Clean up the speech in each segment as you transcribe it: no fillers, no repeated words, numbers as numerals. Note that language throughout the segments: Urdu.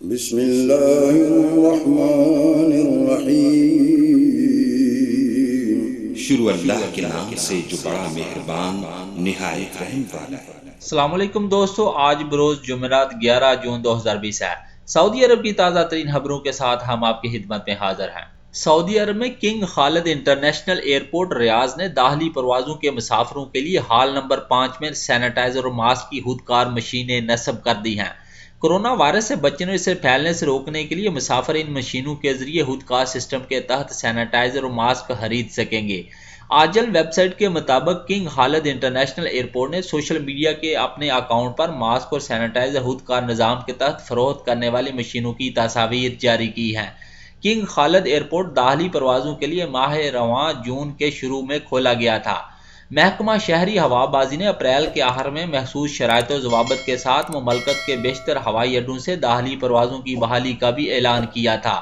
بسم اللہ الرحمن الرحیم۔ شروع اللہ کے نام سے جو بڑا مہربان نہایت رحم والا ہے۔ السلام علیکم دوستو، آج بروز جمعرات 11 جون 2020 ہے۔ سعودی عرب کی تازہ ترین خبروں کے ساتھ ہم آپ کی خدمت میں حاضر ہیں۔ سعودی عرب میں کنگ خالد انٹرنیشنل ایئرپورٹ ریاض نے داخلی پروازوں کے مسافروں کے لیے ہال نمبر 5 میں سینیٹائزر اور ماسک کی خودکار مشینیں نصب کر دی ہیں۔ کورونا وائرس سے بچنے اور اسے پھیلنے سے روکنے کے لیے مسافر ان مشینوں کے ذریعے خودکار سسٹم کے تحت سینیٹائزر اور ماسک خرید سکیں گے۔ آجل ویب سائٹ کے مطابق کنگ خالد انٹرنیشنل ایئرپورٹ نے سوشل میڈیا کے اپنے اکاؤنٹ پر ماسک اور سینیٹائزر خودکار نظام کے تحت فروخت کرنے والی مشینوں کی تصاویر جاری کی ہیں۔ کنگ خالد ایئرپورٹ داخلی پروازوں کے لیے ماہ رواں جون کے شروع میں کھولا گیا تھا۔ محکمہ شہری ہوا بازی نے اپریل کے آخر میں محسوس شرائط و ضوابط کے ساتھ مملکت کے بیشتر ہوائی اڈوں سے داخلی پروازوں کی بحالی کا بھی اعلان کیا تھا۔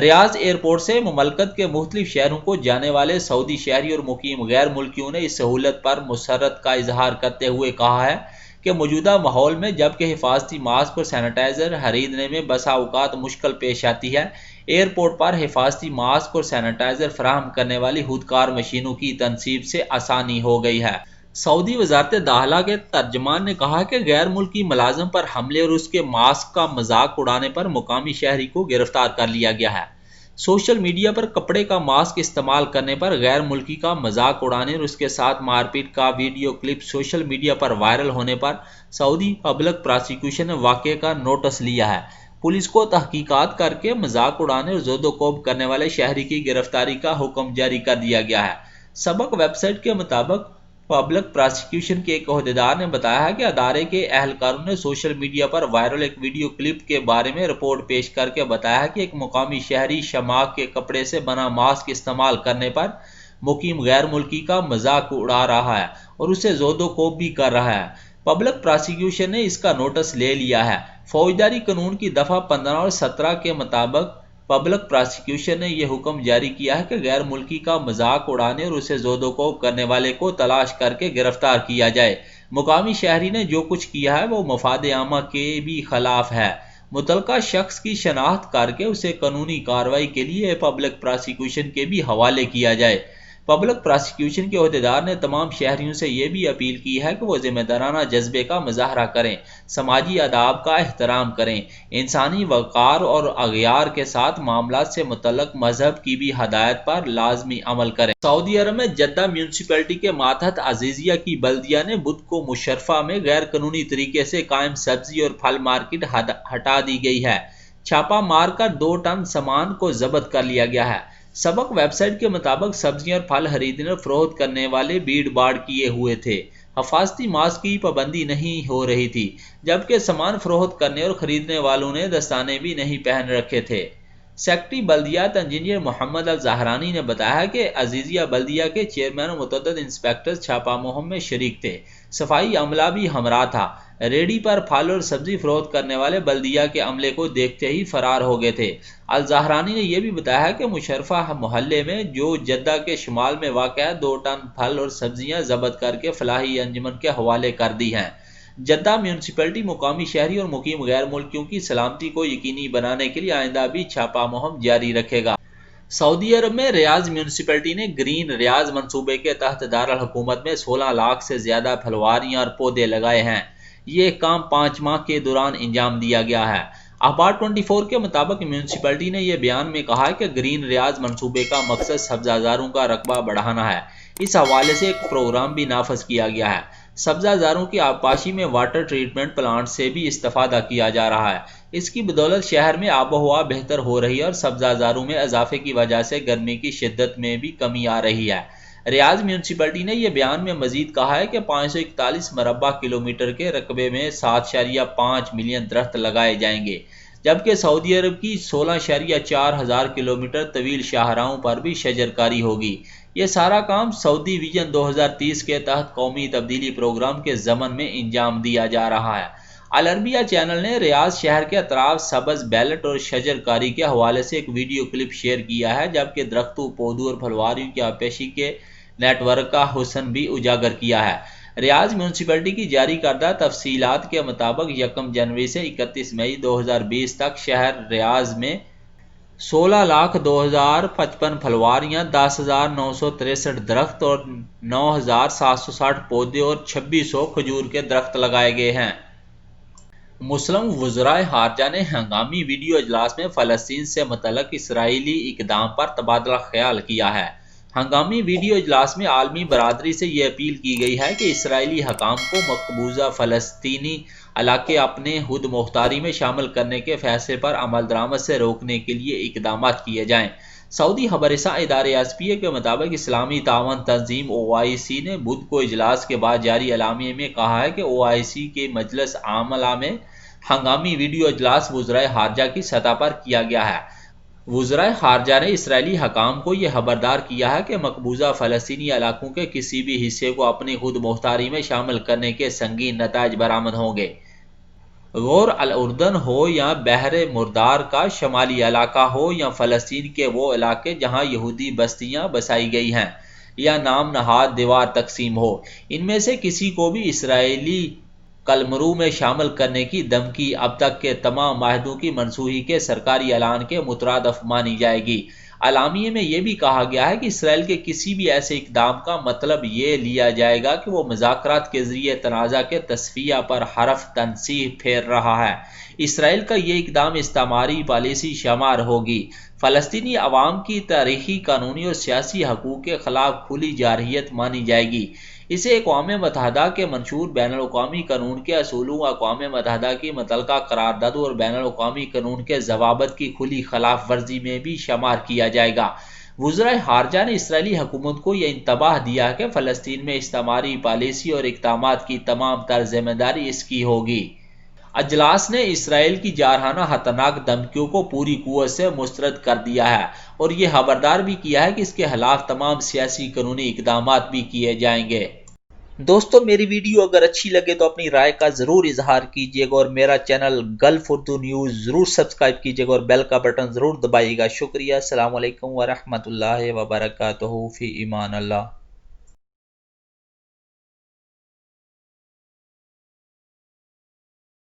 ریاض ایئرپورٹ سے مملکت کے مختلف شہروں کو جانے والے سعودی شہری اور مقیم غیر ملکیوں نے اس سہولت پر مسرت کا اظہار کرتے ہوئے کہا ہے کہ موجودہ ماحول میں جبکہ حفاظتی ماسک اور سینیٹائزر خریدنے میں بسا اوقات مشکل پیش آتی ہے، ایئرپورٹ پر حفاظتی ماسک اور سینیٹائزر فراہم کرنے والی خودکار مشینوں کی تنصیب سے آسانی ہو گئی ہے۔ سعودی وزارت داخلہ کے ترجمان نے کہا کہ غیر ملکی ملازم پر حملے اور اس کے ماسک کا مذاق اڑانے پر مقامی شہری کو گرفتار کر لیا گیا ہے۔ سوشل میڈیا پر کپڑے کا ماسک استعمال کرنے پر غیر ملکی کا مذاق اڑانے اور اس کے ساتھ مار پیٹ کا ویڈیو کلپ سوشل میڈیا پر وائرل ہونے پر سعودی پبلک پراسیکیوشن نے واقعے کا نوٹس لیا ہے۔ پولیس کو تحقیقات کر کے مذاق اڑانے اور زد و کوب کرنے والے شہری کی گرفتاری کا حکم جاری کر دیا گیا ہے۔ سبق ویب سائٹ کے مطابق پبلک پراسیکیوشن کے ایک عہدیدار نے بتایا ہے کہ ادارے کے اہلکاروں نے سوشل میڈیا پر وائرل ایک ویڈیو کلپ کے بارے میں رپورٹ پیش کر کے بتایا کہ ایک مقامی شہری شماغ کے کپڑے سے بنا ماسک استعمال کرنے پر مقیم غیر ملکی کا مذاق اڑا رہا ہے اور اسے زود و کوب بھی کر رہا ہے۔ پبلک پراسیکیوشن نے اس کا نوٹس لے لیا ہے۔ فوجداری قانون کی دفعہ 15 اور 17 کے مطابق پبلک پراسیکیوشن نے یہ حکم جاری کیا ہے کہ غیر ملکی کا مذاق اڑانے اور اسے زود و کوب کرنے والے کو تلاش کر کے گرفتار کیا جائے۔ مقامی شہری نے جو کچھ کیا ہے وہ مفاد عامہ کے بھی خلاف ہے۔ متعلقہ شخص کی شناخت کر کے اسے قانونی کارروائی کے لیے پبلک پراسیکیوشن کے بھی حوالے کیا جائے۔ پبلک پراسیکیوشن کے عہدیدار نے تمام شہریوں سے یہ بھی اپیل کی ہے کہ وہ ذمہ دارانہ جذبے کا مظاہرہ کریں، سماجی آداب کا احترام کریں، انسانی وقار اور اغیار کے ساتھ معاملات سے متعلق مذہب کی بھی ہدایت پر لازمی عمل کریں۔ سعودی عرب میں جدہ میونسپلٹی کے ماتحت عزیزیہ کی بلدیہ نے بدھ کو مشرفہ میں غیر قانونی طریقے سے قائم سبزی اور پھل مارکیٹ ہٹا دی گئی ہے۔ چھاپہ مار کر 2 ٹن سامان کو ضبط کر لیا گیا ہے۔ سبق ویب سائٹ کے مطابق سبزیاں اور پھل خریدنے اور فروخت کرنے والے بھیڑ بھاڑ کیے ہوئے تھے۔ حفاظتی ماسک کی پابندی نہیں ہو رہی تھی، جبکہ سامان فروخت کرنے اور خریدنے والوں نے دستانے بھی نہیں پہن رکھے تھے۔ سیکٹری بلدیات انجینئر محمد الزہرانی نے بتایا کہ عزیزیہ بلدیہ کے چیئرمین اور متعدد انسپیکٹرز چھاپہ مہم میں شریک تھے۔ صفائی عملہ بھی ہمراہ تھا۔ ریڈی پر پھل اور سبزی فروخت کرنے والے بلدیہ کے عملے کو دیکھتے ہی فرار ہو گئے تھے۔ الزہرانی نے یہ بھی بتایا کہ مشرفہ محلے میں جو جدہ کے شمال میں واقع ہے 2 ٹن پھل اور سبزیاں ضبط کر کے فلاحی انجمن کے حوالے کر دی ہیں۔ جدہ میونسپلٹی مقامی شہری اور مقیم غیر ملکیوں کی سلامتی کو یقینی بنانے کے لیے آئندہ بھی چھاپہ مہم جاری رکھے گا۔ سعودی عرب میں ریاض میونسپلٹی نے گرین ریاض منصوبے کے تحت دارالحکومت میں 16 لاکھ سے زیادہ پھلواریاں اور پودے لگائے ہیں۔ یہ کام 5 ماہ کے دوران انجام دیا گیا ہے۔ اخبار 24 کے مطابق میونسپلٹی نے یہ بیان میں کہا کہ گرین ریاض منصوبے کا مقصد سبزہ زاروں کا رقبہ بڑھانا ہے۔ اس حوالے سے ایک پروگرام بھی نافذ کیا گیا ہے۔ سبزہ زاروں کی آبپاشی میں واٹر ٹریٹمنٹ پلانٹ سے بھی استفادہ کیا جا رہا ہے۔ اس کی بدولت شہر میں آب و ہوا بہتر ہو رہی ہے اور سبزہ زاروں میں اضافے کی وجہ سے گرمی کی شدت میں بھی کمی آ رہی ہے۔ ریاض میونسپلٹی نے یہ بیان میں مزید کہا ہے کہ 541 مربع کلومیٹر کے رقبے میں 7.5 ملین درخت لگائے جائیں گے، جبکہ سعودی عرب کی 16.4 ہزار کلومیٹر طویل شاہراہوں پر بھی شجرکاری ہوگی۔ یہ سارا کام سعودی ویژن 2030 کے تحت قومی تبدیلی پروگرام کے ضمن میں انجام دیا جا رہا ہے۔ العربیہ چینل نے ریاض شہر کے اطراف سبز بیلٹ اور شجرکاری کے حوالے سے ایک ویڈیو کلپ شیئر کیا ہے، جبکہ درختوں، پودوں اور پھلواریوں کی آبپاشی کے نیٹ ورک کا حسن بھی اجاگر کیا ہے۔ ریاض میونسپلٹی کی جاری کردہ تفصیلات کے مطابق 1 جنوری سے 31 مئی 2020 تک شہر ریاض میں 16,02,055 پھلواریاں، 10,963 درخت اور 9,760 پودے اور 2,600 کھجور کے درخت لگائے گئے ہیں۔ مسلم وزرائے خارجہ نے ہنگامی ویڈیو اجلاس میں فلسطین سے متعلق اسرائیلی اقدام پر تبادلہ خیال کیا ہے۔ ہنگامی ویڈیو اجلاس میں عالمی برادری سے یہ اپیل کی گئی ہے کہ اسرائیلی حکام کو مقبوضہ فلسطینی علاقے اپنے خود مختاری میں شامل کرنے کے فیصلے پر عمل درآمد سے روکنے کے لیے اقدامات کیے جائیں۔ سعودی خبر رساں ادارے ایسپیے کے مطابق اسلامی تعاون تنظیم OIC نے بدھ کو اجلاس کے بعد جاری اعلامیے میں کہا ہے کہ OIC کے مجلس عاملہ میں ہنگامی ویڈیو اجلاس وزرائے خارجہ کی سطح پر کیا گیا ہے۔ وزرائے خارجہ نے اسرائیلی حکام کو یہ خبردار کیا ہے کہ مقبوضہ فلسطینی علاقوں کے کسی بھی حصے کو اپنی خود مختاری میں شامل کرنے کے سنگین نتائج برآمد ہوں گے۔ غور الاردن ہو یا بحر مردار کا شمالی علاقہ ہو یا فلسطین کے وہ علاقے جہاں یہودی بستیاں بسائی گئی ہیں یا نام نہاد دیوار تقسیم ہو، ان میں سے کسی کو بھی اسرائیلی قلمرو میں شامل کرنے کی دھمکی اب تک کے تمام معاہدوں کی منسوخی کے سرکاری اعلان کے مترادف مانی جائے گی۔ اعلامیے میں یہ بھی کہا گیا ہے کہ اسرائیل کے کسی بھی ایسے اقدام کا مطلب یہ لیا جائے گا کہ وہ مذاکرات کے ذریعے تنازع کے تصفیہ پر حرف تنصیح پھیر رہا ہے۔ اسرائیل کا یہ اقدام استعماری پالیسی شمار ہوگی۔ فلسطینی عوام کی تاریخی، قانونی اور سیاسی حقوق کے خلاف کھلی جارحیت مانی جائے گی۔ اسے اقوام متحدہ کے منشور بین الاقوامی قانون کے اصولوں، اقوام متحدہ کی متعلقہ قراردادوں اور بین الاقوامی قانون کے ضوابط کی کھلی خلاف ورزی میں بھی شمار کیا جائے گا۔ وزرائے خارجہ نے اسرائیلی حکومت کو یہ انتباہ دیا کہ فلسطین میں استعماری پالیسی اور اقدامات کی تمام تر ذمہ داری اس کی ہوگی۔ اجلاس نے اسرائیل کی جارحانہ خطرناک دھمکیوں کو پوری قوت سے مسترد کر دیا ہے اور یہ خبردار بھی کیا ہے کہ اس کے خلاف تمام سیاسی قانونی اقدامات بھی کیے جائیں گے۔ دوستو، میری ویڈیو اگر اچھی لگے تو اپنی رائے کا ضرور اظہار کیجیے گا اور میرا چینل گلف اردو نیوز ضرور سبسکرائب کیجیے گا اور بیل کا بٹن ضرور دبائیے گا۔ شکریہ۔ السلام علیکم ورحمۃ اللہ وبرکاتہ۔ فی امان اللہ۔